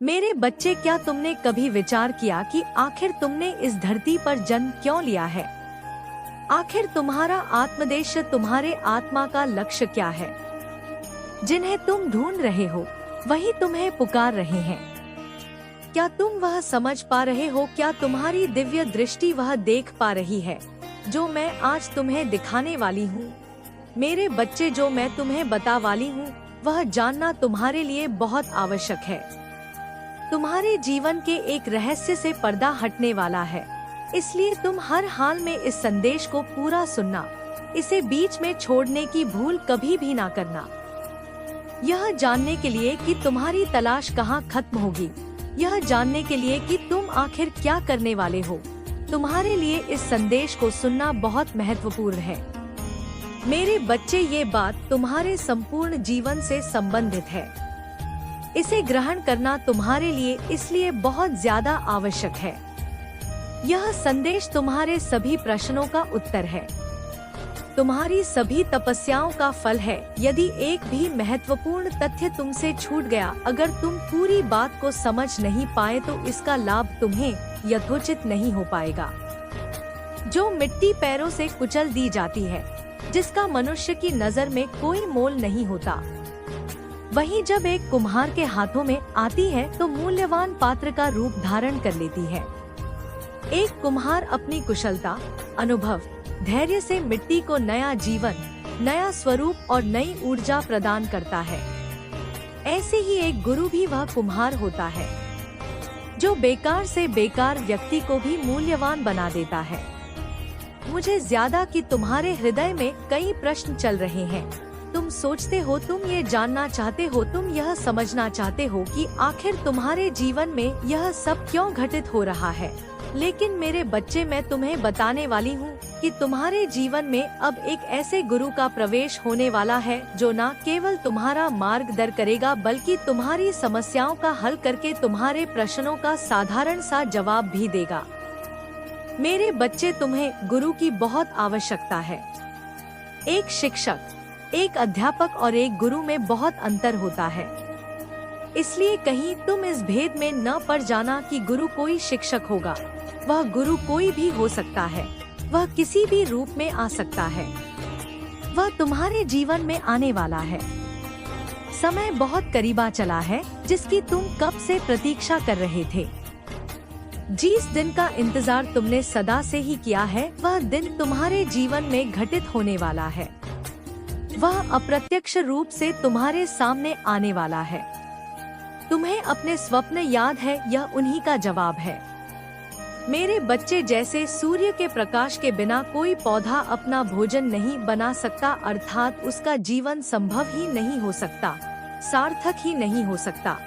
मेरे बच्चे, क्या तुमने कभी विचार किया कि आखिर तुमने इस धरती पर जन्म क्यों लिया है? आखिर तुम्हारा आत्मोद्देश्य, तुम्हारे आत्मा का लक्ष्य क्या है? जिन्हें तुम ढूंढ रहे हो वही तुम्हें पुकार रहे हैं। क्या तुम वह समझ पा रहे हो? क्या तुम्हारी दिव्य दृष्टि वह देख पा रही है जो मैं आज तुम्हें दिखाने वाली हूँ? मेरे बच्चे, जो मैं तुम्हें बता वाली हूँ वह जानना तुम्हारे लिए बहुत आवश्यक है। तुम्हारे जीवन के एक रहस्य से पर्दा हटने वाला है, इसलिए तुम हर हाल में इस संदेश को पूरा सुनना। इसे बीच में छोड़ने की भूल कभी भी ना करना। यह जानने के लिए कि तुम्हारी तलाश कहाँ खत्म होगी, यह जानने के लिए कि तुम आखिर क्या करने वाले हो, तुम्हारे लिए इस संदेश को सुनना बहुत महत्वपूर्ण है। मेरे बच्चे, ये बात तुम्हारे संपूर्ण जीवन से संबंधित है। इसे ग्रहण करना तुम्हारे लिए इसलिए बहुत ज्यादा आवश्यक है। यह संदेश तुम्हारे सभी प्रश्नों का उत्तर है, तुम्हारी सभी तपस्याओं का फल है। यदि एक भी महत्वपूर्ण तथ्य तुमसे छूट गया, अगर तुम पूरी बात को समझ नहीं पाए, तो इसका लाभ तुम्हें यथोचित नहीं हो पाएगा। जो मिट्टी पैरों से कुचल दी जाती है, जिसका मनुष्य की नजर में कोई मोल नहीं होता, वहीं जब एक कुम्हार के हाथों में आती है तो मूल्यवान पात्र का रूप धारण कर लेती है। एक कुम्हार अपनी कुशलता, अनुभव, धैर्य से मिट्टी को नया जीवन, नया स्वरूप और नई ऊर्जा प्रदान करता है। ऐसे ही एक गुरु भी वह कुम्हार होता है जो बेकार से बेकार व्यक्ति को भी मूल्यवान बना देता है। मुझे ज्यादा कि तुम्हारे हृदय में कई प्रश्न चल रहे हैं। तुम सोचते हो, तुम ये जानना चाहते हो, तुम यह समझना चाहते हो कि आखिर तुम्हारे जीवन में यह सब क्यों घटित हो रहा है। लेकिन मेरे बच्चे, मैं तुम्हें बताने वाली हूँ कि तुम्हारे जीवन में अब एक ऐसे गुरु का प्रवेश होने वाला है जो न केवल तुम्हारा मार्गदर्शन करेगा, बल्कि तुम्हारी समस्याओं का हल करके तुम्हारे प्रश्नों का साधारण सा जवाब भी देगा। मेरे बच्चे, तुम्हें गुरु की बहुत आवश्यकता है। एक शिक्षक, एक अध्यापक और एक गुरु में बहुत अंतर होता है। इसलिए कहीं तुम इस भेद में न पड़ जाना कि गुरु कोई शिक्षक होगा। वह गुरु कोई भी हो सकता है, वह किसी भी रूप में आ सकता है। वह तुम्हारे जीवन में आने वाला है। समय बहुत करीबा चला है जिसकी तुम कब से प्रतीक्षा कर रहे थे। जिस दिन का इंतजार तुमने सदा से ही किया है, वह दिन तुम्हारे जीवन में घटित होने वाला है। वह अप्रत्यक्ष रूप से तुम्हारे सामने आने वाला है। तुम्हें अपने स्वप्न याद है? यह उन्हीं का जवाब है। मेरे बच्चे, जैसे सूर्य के प्रकाश के बिना कोई पौधा अपना भोजन नहीं बना सकता, अर्थात उसका जीवन संभव ही नहीं हो सकता, सार्थक ही नहीं हो सकता,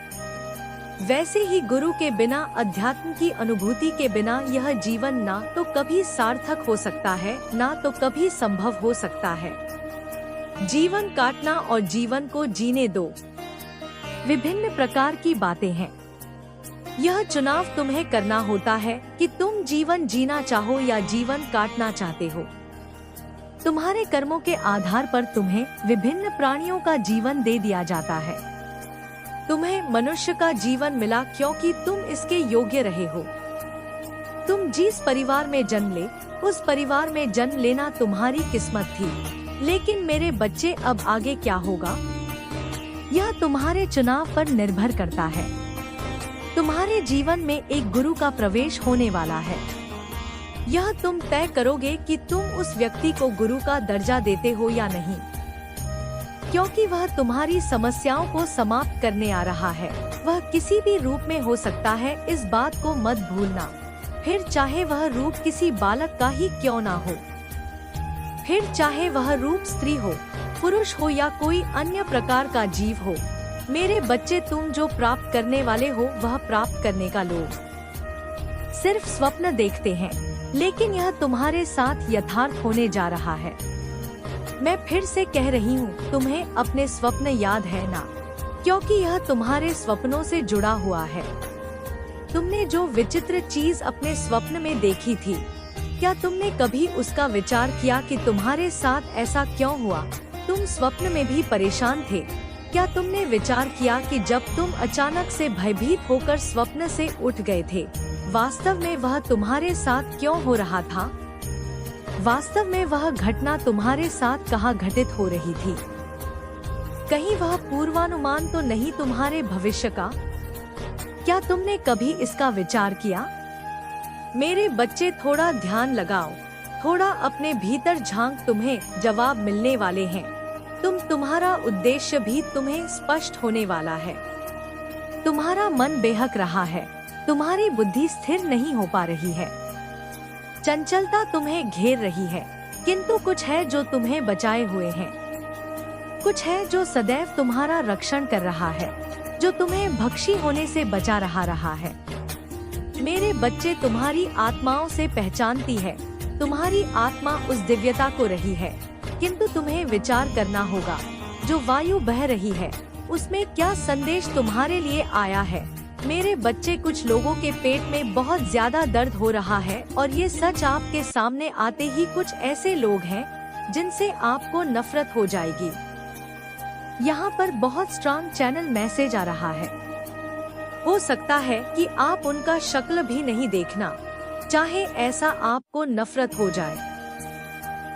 वैसे ही गुरु के बिना, अध्यात्म की अनुभूति के बिना यह जीवन ना तो कभी सार्थक हो सकता है, ना तो कभी संभव हो सकता है। जीवन काटना और जीवन को जीने दो विभिन्न प्रकार की बातें हैं। यह चुनाव तुम्हें करना होता है कि तुम जीवन जीना चाहो या जीवन काटना चाहते हो। तुम्हारे कर्मों के आधार पर तुम्हें विभिन्न प्राणियों का जीवन दे दिया जाता है। तुम्हें मनुष्य का जीवन मिला क्योंकि तुम इसके योग्य रहे हो। तुम जिस परिवार में जन्म ले, उस परिवार में जन्म लेना तुम्हारी किस्मत थी। लेकिन मेरे बच्चे, अब आगे क्या होगा, यह तुम्हारे चुनाव पर निर्भर करता है। तुम्हारे जीवन में एक गुरु का प्रवेश होने वाला है। यह तुम तय करोगे कि तुम उस व्यक्ति को गुरु का दर्जा देते हो या नहीं, क्योंकि वह तुम्हारी समस्याओं को समाप्त करने आ रहा है। वह किसी भी रूप में हो सकता है, इस बात को मत भूलना। फिर चाहे वह रूप किसी बालक का ही क्यों ना हो, फिर चाहे वह रूप स्त्री हो, पुरुष हो या कोई अन्य प्रकार का जीव हो। मेरे बच्चे, तुम जो प्राप्त करने वाले हो वह प्राप्त करने का लोग सिर्फ स्वप्न देखते हैं, लेकिन यह तुम्हारे साथ यथार्थ होने जा रहा है। मैं फिर से कह रही हूँ, तुम्हें अपने स्वप्न याद है ना, क्योंकि यह तुम्हारे स्वप्नों से जुड़ा हुआ है। तुमने जो विचित्र चीज अपने स्वप्न में देखी थी, क्या तुमने कभी उसका विचार किया कि तुम्हारे साथ ऐसा क्यों हुआ? तुम स्वप्न में भी परेशान थे, क्या तुमने विचार किया कि जब तुम अचानक से भयभीत होकर स्वप्न से उठ गए थे, वास्तव में वह तुम्हारे साथ क्यों हो रहा था? वास्तव में वह घटना तुम्हारे साथ कहाँ घटित हो रही थी? कहीं वह पूर्वानुमान तो नहीं तुम्हारे भविष्य का? क्या तुमने कभी इसका विचार किया? मेरे बच्चे, थोड़ा ध्यान लगाओ, थोड़ा अपने भीतर झांक, तुम्हें जवाब मिलने वाले हैं। तुम्हारा उद्देश्य भी तुम्हें स्पष्ट होने वाला है। तुम्हारा मन बेहक रहा है, तुम्हारी बुद्धि स्थिर नहीं हो पा रही है, चंचलता तुम्हें घेर रही है, किंतु कुछ है जो तुम्हें बचाए हुए है, कुछ है जो सदैव तुम्हारा रक्षण कर रहा है, जो तुम्हें भक्षी होने से बचा रहा है। मेरे बच्चे, तुम्हारी आत्माओं से पहचानती है, तुम्हारी आत्मा उस दिव्यता को रही है, किंतु तुम्हें विचार करना होगा, जो वायु बह रही है उसमें क्या संदेश तुम्हारे लिए आया है। मेरे बच्चे, कुछ लोगों के पेट में बहुत ज्यादा दर्द हो रहा है और ये सच आपके सामने आते ही कुछ ऐसे लोग हैं जिनसे आपको नफरत हो जाएगी। यहाँ पर बहुत स्ट्रांग चैनल मैसेज आ रहा है। हो सकता है कि आप उनका शक्ल भी नहीं देखना, चाहे ऐसा आपको नफरत हो जाए।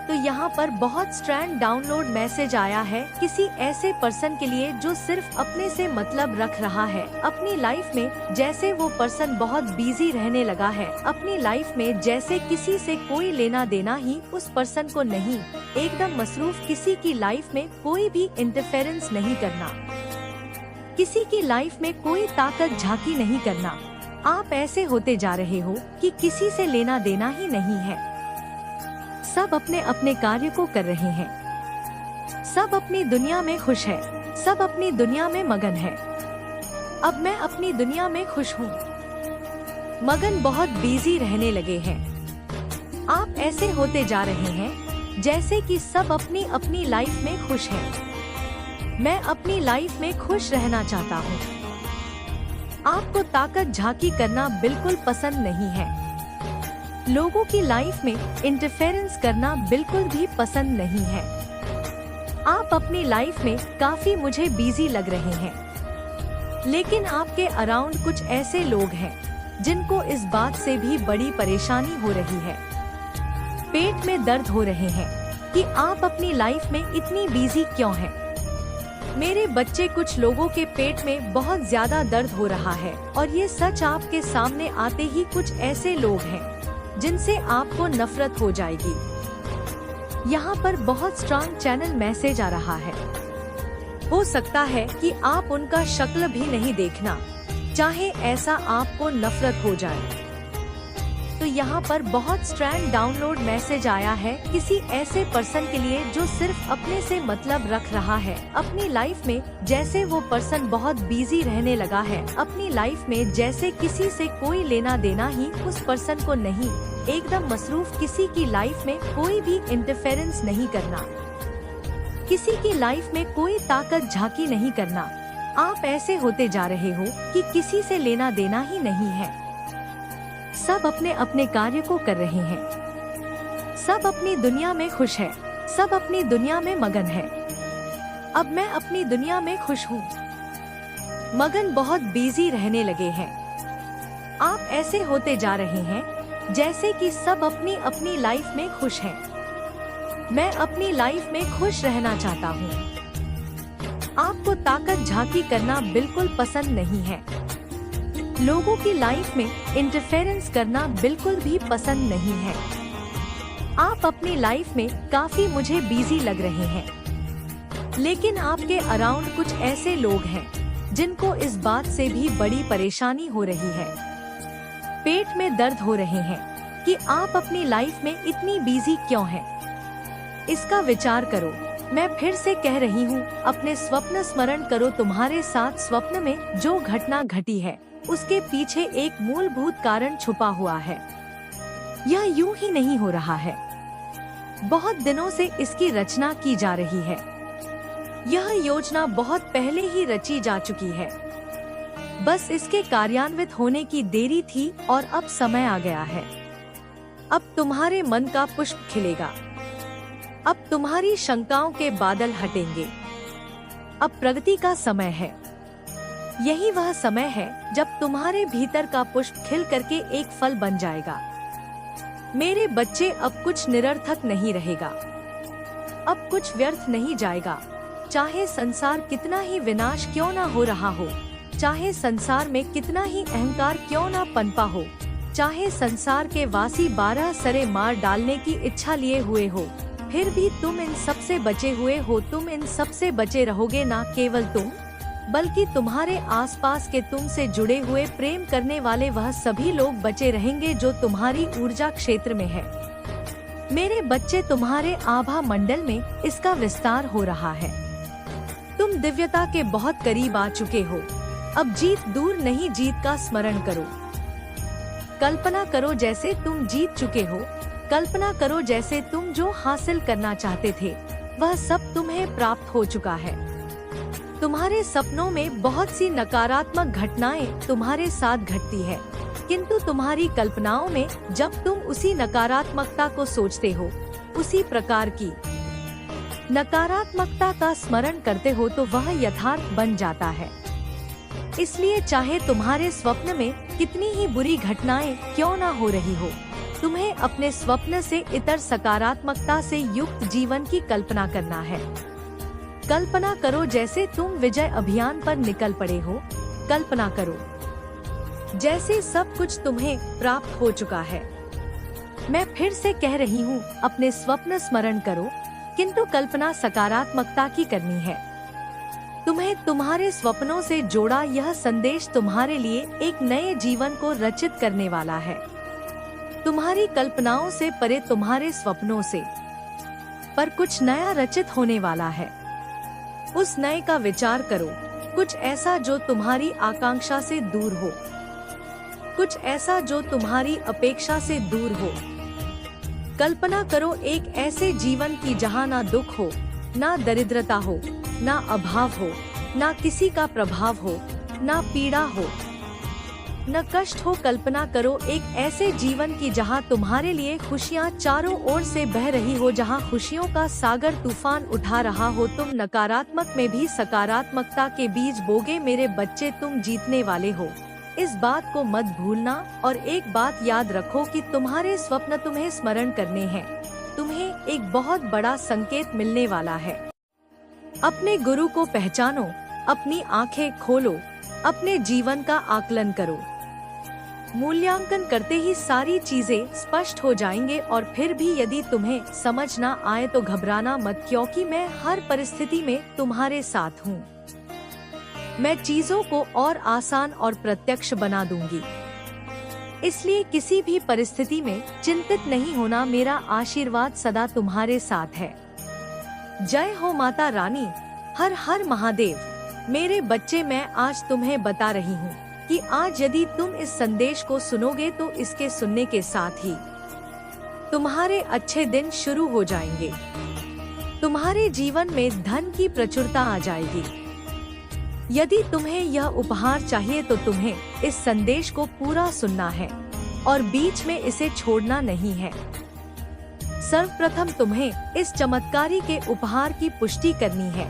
तो यहाँ पर बहुत स्ट्रैंड डाउनलोड मैसेज आया है किसी ऐसे पर्सन के लिए जो सिर्फ अपने से मतलब रख रहा है अपनी लाइफ में। जैसे वो पर्सन बहुत बिजी रहने लगा है अपनी लाइफ में, जैसे किसी से कोई लेना देना ही उस पर्सन को नहीं, एकदम मसरूफ, किसी की लाइफ में कोई भी इंटरफेरेंस नहीं करना, किसी की लाइफ में कोई ताकत झांकी नहीं करना। आप ऐसे होते जा रहे हो कि किसी से लेना देना ही नहीं है। सब अपने अपने कार्य को कर रहे हैं, सब अपनी दुनिया में खुश है, सब अपनी दुनिया में मगन है। अब मैं अपनी दुनिया में खुश हूँ, मगन, बहुत बिजी रहने लगे हैं। आप ऐसे होते जा रहे हैं जैसे कि सब अपनी अपनी लाइफ में खुश हैं। मैं अपनी लाइफ में खुश रहना चाहता हूँ। आपको ताकत झांकी करना बिल्कुल पसंद नहीं है, लोगों की लाइफ में इंटरफेरेंस करना बिल्कुल भी पसंद नहीं है। आप अपनी लाइफ में काफी मुझे बिजी लग रहे हैं, लेकिन आपके अराउंड कुछ ऐसे लोग हैं जिनको इस बात से भी बड़ी परेशानी हो रही है, पेट में दर्द हो रहे हैं कि आप अपनी लाइफ में इतनी बिजी क्यों हैं। मेरे बच्चे, कुछ लोगों के पेट में बहुत ज्यादा दर्द हो रहा है और ये सच आपके सामने आते ही कुछ ऐसे लोग हैं जिनसे आपको नफरत हो जाएगी। यहाँ पर बहुत स्ट्रांग चैनल मैसेज आ रहा है। हो सकता है कि आप उनका शक्ल भी नहीं देखना, चाहे ऐसा आपको नफरत हो जाए। तो यहाँ पर बहुत स्ट्रैंड डाउनलोड मैसेज आया है किसी ऐसे पर्सन के लिए जो सिर्फ अपने से मतलब रख रहा है अपनी लाइफ में। जैसे वो पर्सन बहुत बिजी रहने लगा है अपनी लाइफ में, जैसे किसी से कोई लेना देना ही उस पर्सन को नहीं, एकदम मसरूफ, किसी की लाइफ में कोई भी इंटरफेरेंस नहीं करना, किसी की लाइफ में कोई ताकत झांकी नहीं करना। आप ऐसे होते जा रहे हो कि किसी से लेना देना ही नहीं है, सब अपने अपने कार्य को कर रहे हैं, सब अपनी दुनिया में खुश है, सब अपनी दुनिया में मगन है। अब मैं अपनी दुनिया में खुश हूँ, मगन, बहुत बिजी रहने लगे हैं। आप ऐसे होते जा रहे हैं जैसे कि सब अपनी अपनी लाइफ में खुश हैं। मैं अपनी लाइफ में खुश रहना चाहता हूँ। आपको ताकत झांकी करना बिल्कुल पसंद नहीं है, लोगों की लाइफ में इंटरफेरेंस करना बिल्कुल भी पसंद नहीं है। आप अपनी लाइफ में काफी मुझे बिजी लग रहे हैं, लेकिन आपके अराउंड कुछ ऐसे लोग हैं जिनको इस बात से भी बड़ी परेशानी हो रही है, पेट में दर्द हो रहे हैं कि आप अपनी लाइफ में इतनी बिजी क्यों हैं। इसका विचार करो। मैं फिर से कह रही हूँ, अपने स्वप्न स्मरण करो। तुम्हारे साथ स्वप्न में जो घटना घटी है उसके पीछे एक मूलभूत कारण छुपा हुआ है। यह यूं ही नहीं हो रहा है, बहुत दिनों से इसकी रचना की जा रही है। यह योजना बहुत पहले ही रची जा चुकी है, बस इसके कार्यान्वित होने की देरी थी और अब समय आ गया है। अब तुम्हारे मन का पुष्प खिलेगा, अब तुम्हारी शंकाओं के बादल हटेंगे। अब प्रगति का समय है। यही वह समय है जब तुम्हारे भीतर का पुष्प खिल करके एक फल बन जाएगा। मेरे बच्चे, अब कुछ निरर्थक नहीं रहेगा, अब कुछ व्यर्थ नहीं जाएगा। चाहे संसार कितना ही विनाश क्यों ना हो रहा हो, चाहे संसार में कितना ही अहंकार क्यों ना पनपा हो, चाहे संसार के वासी 12 सरे मार डालने की इच्छा लिए हुए हो, फिर भी तुम इन सब से बचे हुए हो। तुम इन सब से बचे रहोगे, ना केवल तुम बल्कि तुम्हारे आसपास के तुमसे जुड़े हुए प्रेम करने वाले वह सभी लोग बचे रहेंगे जो तुम्हारी ऊर्जा क्षेत्र में है। मेरे बच्चे, तुम्हारे आभा मंडल में इसका विस्तार हो रहा है। तुम दिव्यता के बहुत करीब आ चुके हो। अब जीत दूर नहीं, जीत का स्मरण करो। कल्पना करो जैसे तुम जीत चुके हो। कल्पना करो जैसे तुम जो हासिल करना चाहते थे वह सब तुम्हें प्राप्त हो चुका है। तुम्हारे सपनों में बहुत सी नकारात्मक घटनाएं तुम्हारे साथ घटती है, किंतु तुम्हारी कल्पनाओं में जब तुम उसी नकारात्मकता को सोचते हो, उसी प्रकार की नकारात्मकता का स्मरण करते हो तो वह यथार्थ बन जाता है। इसलिए चाहे तुम्हारे स्वप्न में कितनी ही बुरी घटनाएं क्यों ना हो रही हो, तुम्हें अपने स्वप्न से इतर सकारात्मकता से युक्त जीवन की कल्पना करना है। कल्पना करो जैसे तुम विजय अभियान पर निकल पड़े हो। कल्पना करो जैसे सब कुछ तुम्हें प्राप्त हो चुका है। मैं फिर से कह रही हूँ, अपने स्वप्न स्मरण करो, किंतु कल्पना सकारात्मकता की करनी है। तुम्हें तुम्हारे स्वप्नों से जोड़ा यह संदेश तुम्हारे लिए एक नए जीवन को रचित करने वाला है। तुम्हारी कल्पनाओं से परे, तुम्हारे स्वप्नों से पर कुछ नया रचित होने वाला है। उस नए का विचार करो, कुछ ऐसा जो तुम्हारी आकांक्षा से दूर हो, कुछ ऐसा जो तुम्हारी अपेक्षा से दूर हो। कल्पना करो एक ऐसे जीवन की जहाँ ना दुख हो, ना दरिद्रता हो, ना अभाव हो, ना किसी का प्रभाव हो, ना पीड़ा हो, न कष्ट हो। कल्पना करो एक ऐसे जीवन की जहाँ तुम्हारे लिए खुशियाँ चारों ओर से बह रही हो, जहाँ खुशियों का सागर तूफान उठा रहा हो। तुम नकारात्मक में भी सकारात्मकता के बीज बोगे। मेरे बच्चे, तुम जीतने वाले हो, इस बात को मत भूलना। और एक बात याद रखो कि तुम्हारे स्वप्न तुम्हें स्मरण करने हैं। तुम्हें एक बहुत बड़ा संकेत मिलने वाला है। अपने गुरु को पहचानो, अपनी आंखें खोलो, अपने जीवन का आकलन करो। मूल्यांकन करते ही सारी चीजें स्पष्ट हो जाएंगे। और फिर भी यदि तुम्हें समझ ना आए तो घबराना मत, क्योंकि मैं हर परिस्थिति में तुम्हारे साथ हूँ। मैं चीजों को और आसान और प्रत्यक्ष बना दूंगी। इसलिए किसी भी परिस्थिति में चिंतित नहीं होना। मेरा आशीर्वाद सदा तुम्हारे साथ है। जय हो माता रानी। हर हर महादेव। मेरे बच्चे, मैं आज तुम्हें बता रही हूँ कि आज यदि तुम इस संदेश को सुनोगे तो इसके सुनने के साथ ही तुम्हारे अच्छे दिन शुरू हो जाएंगे। तुम्हारे जीवन में धन की प्रचुरता आ जाएगी। यदि तुम्हें यह उपहार चाहिए तो तुम्हें इस संदेश को पूरा सुनना है और बीच में इसे छोड़ना नहीं है। सर्वप्रथम तुम्हें इस चमत्कारी के उपहार की पुष्टि करनी है।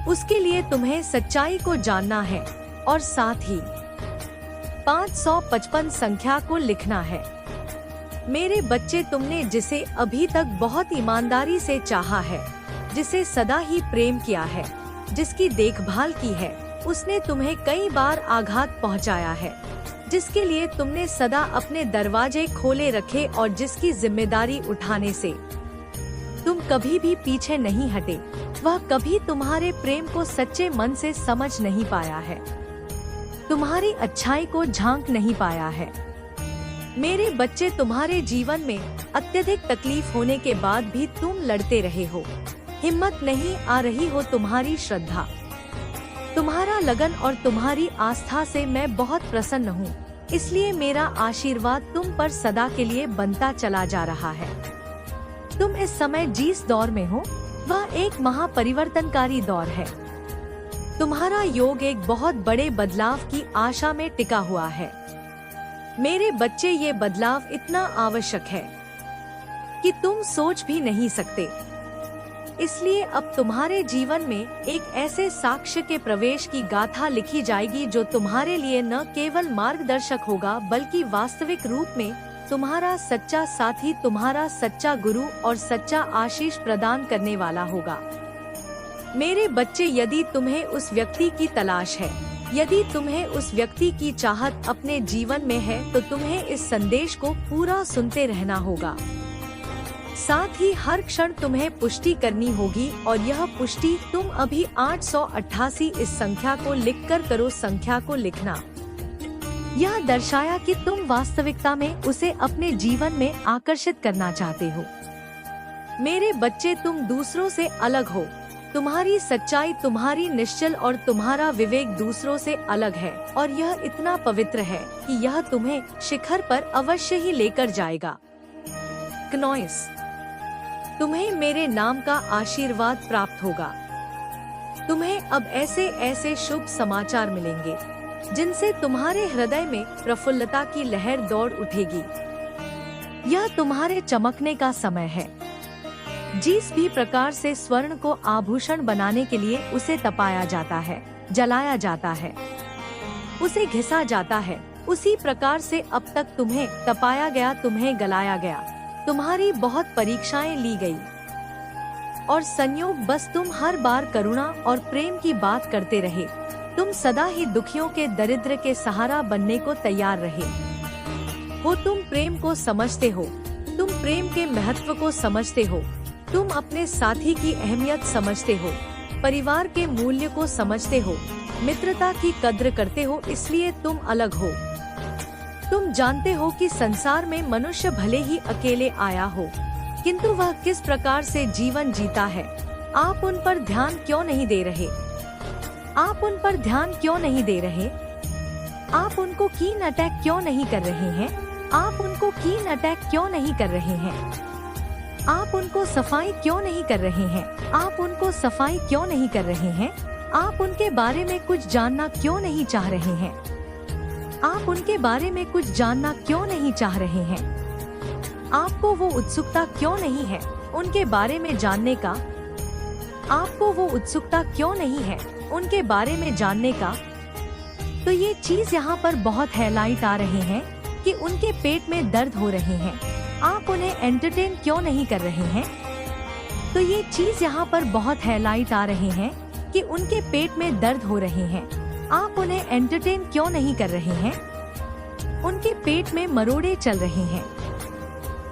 उसके लिए तुम्हें सच्चाई को जानना है और साथ ही 555 संख्या को लिखना है। मेरे बच्चे, तुमने जिसे अभी तक बहुत ईमानदारी से चाहा है, जिसे सदा ही प्रेम किया है, जिसकी देखभाल की है, उसने तुम्हें कई बार आघात पहुंचाया है, जिसके लिए तुमने सदा अपने दरवाजे खोले रखे और जिसकी जिम्मेदारी उठाने से तुम कभी भी पीछे नहीं हटे। वह कभी तुम्हारे प्रेम को सच्चे मन से समझ नहीं पाया है, तुम्हारी अच्छाई को झांक नहीं पाया है। मेरे बच्चे, तुम्हारे जीवन में अत्यधिक तकलीफ होने के बाद भी तुम लड़ते रहे हो, हिम्मत नहीं आ रही हो। तुम्हारी श्रद्धा, तुम्हारा लगन और तुम्हारी आस्था से मैं बहुत प्रसन्न हूँ। इसलिए मेरा आशीर्वाद तुम पर सदा के लिए बनता चला जा रहा है। तुम इस समय जिस दौर में हो वह एक महापरिवर्तनकारी दौर है। तुम्हारा योग एक बहुत बड़े बदलाव की आशा में टिका हुआ है। मेरे बच्चे, ये बदलाव इतना आवश्यक है कि तुम सोच भी नहीं सकते। इसलिए अब तुम्हारे जीवन में एक ऐसे साक्ष्य के प्रवेश की गाथा लिखी जाएगी जो तुम्हारे लिए न केवल मार्गदर्शक होगा बल्कि वास्तविक रूप में तुम्हारा सच्चा साथी, तुम्हारा सच्चा गुरु और सच्चा आशीष प्रदान करने वाला होगा। मेरे बच्चे, यदि तुम्हें उस व्यक्ति की तलाश है, यदि तुम्हें उस व्यक्ति की चाहत अपने जीवन में है, तो तुम्हें इस संदेश को पूरा सुनते रहना होगा। साथ ही हर क्षण तुम्हें पुष्टि करनी होगी और यह पुष्टि तुम अभी 888 इस संख्या को लिखकर करो। संख्या को लिखना यह दर्शाया कि तुम वास्तविकता में उसे अपने जीवन में आकर्षित करना चाहते हो। मेरे बच्चे, तुम दूसरों से अलग हो। तुम्हारी सच्चाई, तुम्हारी निश्चल और तुम्हारा विवेक दूसरों से अलग है और यह इतना पवित्र है कि यह तुम्हें शिखर पर अवश्य ही लेकर जाएगा। क्नॉइस, तुम्हें मेरे नाम का आशीर्वाद प्राप्त होगा। तुम्हें अब ऐसे ऐसे शुभ समाचार मिलेंगे जिनसे तुम्हारे हृदय में प्रफुल्लता की लहर दौड़ उठेगी। यह तुम्हारे चमकने का समय है। जिस भी प्रकार से स्वर्ण को आभूषण बनाने के लिए उसे तपाया जाता है, जलाया जाता है, उसे घिसा जाता है, उसी प्रकार से अब तक तुम्हें तपाया गया, तुम्हें गलाया गया, तुम्हारी बहुत परीक्षाएं ली गई और संयोग बस तुम हर बार करुणा और प्रेम की बात करते रहे। तुम सदा ही दुखियों के दरिद्र के सहारा बनने को तैयार रहे हो। तुम प्रेम को समझते हो, तुम प्रेम के महत्व को समझते हो, तुम अपने साथी की अहमियत समझते हो, परिवार के मूल्य को समझते हो, मित्रता की कद्र करते हो, इसलिए तुम अलग हो। तुम जानते हो कि संसार में मनुष्य भले ही अकेले आया हो, किंतु वह किस प्रकार से जीवन जीता है, आप उन पर ध्यान क्यों नहीं दे रहे? आप उन पर ध्यान क्यों नहीं दे रहे? आप उनको कीन अटैक क्यों नहीं कर रहे हैं? आप उनको कीन अटैक क्यों नहीं कर रहे हैं? आप उनको सफाई क्यों नहीं कर रहे हैं? आप उनको सफाई क्यों नहीं कर रहे हैं? आप उनके बारे में कुछ जानना क्यों नहीं चाह रहे हैं? आप उनके बारे में कुछ जानना क्यों नहीं चाह रहे हैं? आपको वो उत्सुकता क्यों नहीं है उनके बारे में जानने का? आपको वो उत्सुकता क्यों नहीं है उनके बारे में जानने का? तो ये चीज यहाँ पर बहुत हाईलाइट आ रहे हैं कि उनके पेट में दर्द हो रहे हैं। आप उन्हें एंटरटेन क्यों नहीं कर रहे हैं? तो ये चीज यहाँ पर बहुत हाईलाइट आ रहे हैं कि उनके पेट में दर्द हो रहे हैं। आप उन्हें एंटरटेन क्यों नहीं कर रहे हैं? उनके पेट में मरोड़े चल रहे हैं।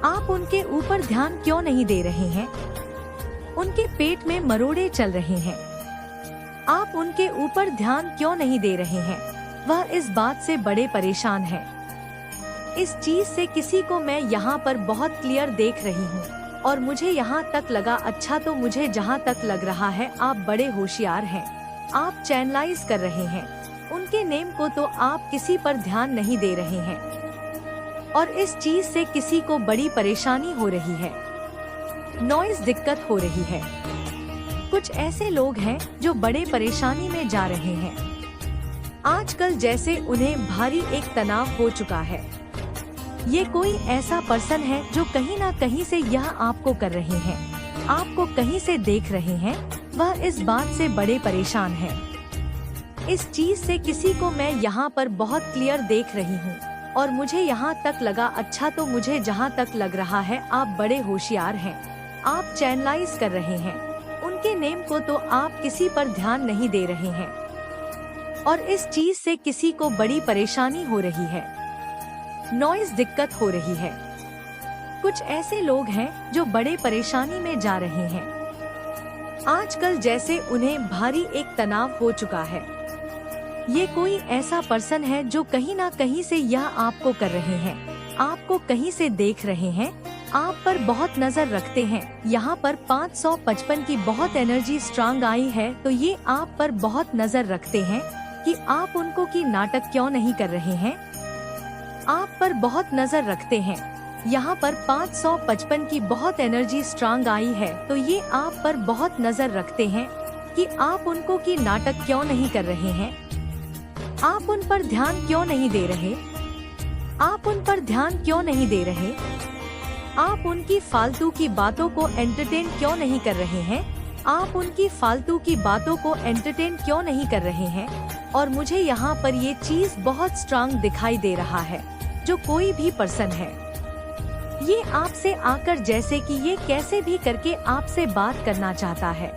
आप उनके ऊपर ध्यान क्यों नहीं दे रहे हैं? उनके पेट में मरोड़े चल रहे हैं। आप उनके ऊपर ध्यान क्यों नहीं दे रहे हैं? वह इस बात से बड़े परेशान है। इस चीज से किसी को मैं यहाँ पर बहुत क्लियर देख रही हूँ और मुझे यहाँ तक लगा, अच्छा तो मुझे जहाँ तक लग रहा है आप बड़े होशियार हैं। आप चैनलाइज कर रहे हैं उनके नेम को, तो आप किसी पर ध्यान नहीं दे रहे हैं और इस चीज से किसी को बड़ी परेशानी हो रही है, नॉइज दिक्कत हो रही है। कुछ ऐसे लोग हैं जो बड़े परेशानी में जा रहे हैं आजकल, जैसे उन्हें भारी एक तनाव हो चुका है। ये कोई ऐसा पर्सन है जो कहीं ना कहीं से यह आपको कर रहे हैं, आपको कहीं से देख रहे हैं, वह इस बात से बड़े परेशान है। इस चीज से किसी को मैं यहाँ पर बहुत क्लियर देख रही हूँ और मुझे यहाँ तक लगा, अच्छा तो मुझे जहाँ तक लग रहा है आप बड़े होशियार हैं। आप चैनलाइज कर रहे हैं उनके नेम को, तो आप किसी पर ध्यान नहीं दे रहे हैं और इस चीज से किसी को बड़ी परेशानी हो रही है, नॉइज दिक्कत हो रही है। कुछ ऐसे लोग हैं जो बड़े परेशानी में जा रहे हैं आजकल, जैसे उन्हें भारी एक तनाव हो चुका है। ये कोई ऐसा पर्सन है जो कहीं ना कहीं से यह आपको कर रहे हैं, आपको कहीं से देख रहे हैं, आप पर बहुत नजर रखते हैं। यहाँ पर 555 की बहुत एनर्जी स्ट्रांग आई है, तो ये आप पर बहुत नजर रखते हैं कि आप उनको की नाटक क्यों नहीं कर रहे हैं। आप पर बहुत नजर रखते हैं। यहाँ पर 555 की बहुत एनर्जी स्ट्रांग आई है, तो ये आप पर बहुत नजर रखते हैं कि आप उनको की नाटक क्यों नहीं कर रहे हैं। आप उन पर ध्यान क्यों नहीं दे रहे? आप उन पर ध्यान क्यों नहीं दे रहे? आप उनकी फालतू की बातों को एंटरटेन क्यों नहीं कर रहे हैं? आप उनकी फालतू की बातों को एंटरटेन क्यों नहीं कर रहे हैं? और मुझे यहाँ पर ये चीज बहुत स्ट्रांग दिखाई दे रहा है, जो कोई भी पर्सन है, ये आपसे आकर जैसे कि ये कैसे भी करके आपसे बात करना चाहता है।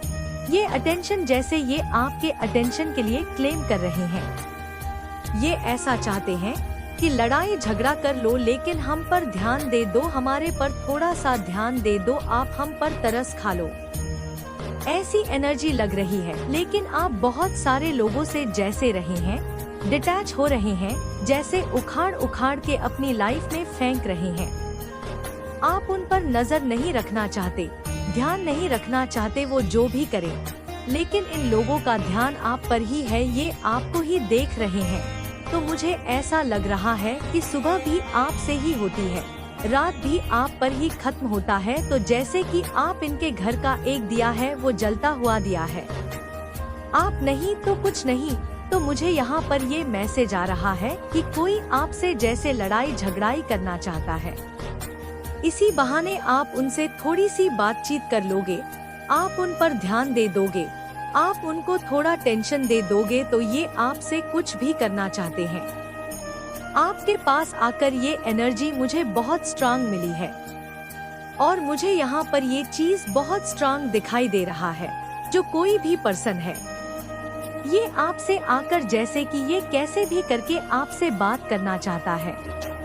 ये अटेंशन जैसे ये आपके अटेंशन के लिए क्लेम कर रहे हैं। ये ऐसा चाहते हैं कि लड़ाई झगड़ा कर लो, लेकिन हम पर ध्यान दे दो, हमारे पर थोड़ा सा ध्यान दे दो, आप हम पर तरस खा लो। ऐसी एनर्जी लग रही है। लेकिन आप बहुत सारे लोगों से जैसे रहे हैं, डिटैच हो रहे हैं, जैसे उखाड़ उखाड़ के अपनी लाइफ में फेंक रहे हैं। आप उन पर नजर नहीं रखना चाहते, ध्यान नहीं रखना चाहते, वो जो भी करें, लेकिन इन लोगों का ध्यान आप पर ही है, ये आपको ही देख रहे हैं। तो मुझे ऐसा लग रहा है कि सुबह भी आपसे ही होती है, रात भी आप पर ही खत्म होता है। तो जैसे कि आप इनके घर का एक दिया है, वो जलता हुआ दिया है, आप नहीं तो कुछ नहीं। तो मुझे यहाँ पर ये मैसेज आ रहा है कि कोई आपसे जैसे लड़ाई झगड़ाई करना चाहता है। इसी बहाने आप उनसे थोड़ी सी बातचीत कर लोगे, आप उन पर ध्यान दे दोगे, आप उनको थोड़ा टेंशन दे दोगे, तो ये आपसे कुछ भी करना चाहते हैं। आपके पास आकर ये एनर्जी मुझे बहुत स्ट्रांग मिली है, और मुझे यहाँ पर ये चीज बहुत स्ट्रांग दिखाई दे रहा है, जो कोई भी पर्सन है, ये आपसे आकर जैसे कि ये कैसे भी करके आपसे बात करना चाहता है।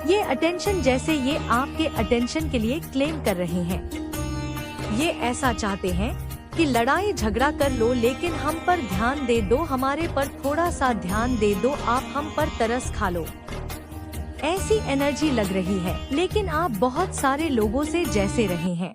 ये अटेंशन जैसे ये आपके अटेंशन के लिए क्लेम कर रहे हैं। ये ऐसा चाहते हैं कि लड़ाई झगड़ा कर लो, लेकिन हम पर ध्यान दे दो, हमारे पर थोड़ा सा ध्यान दे दो, आप हम पर तरस खा लो। ऐसी एनर्जी लग रही है। लेकिन आप बहुत सारे लोगों से जैसे रहे हैं,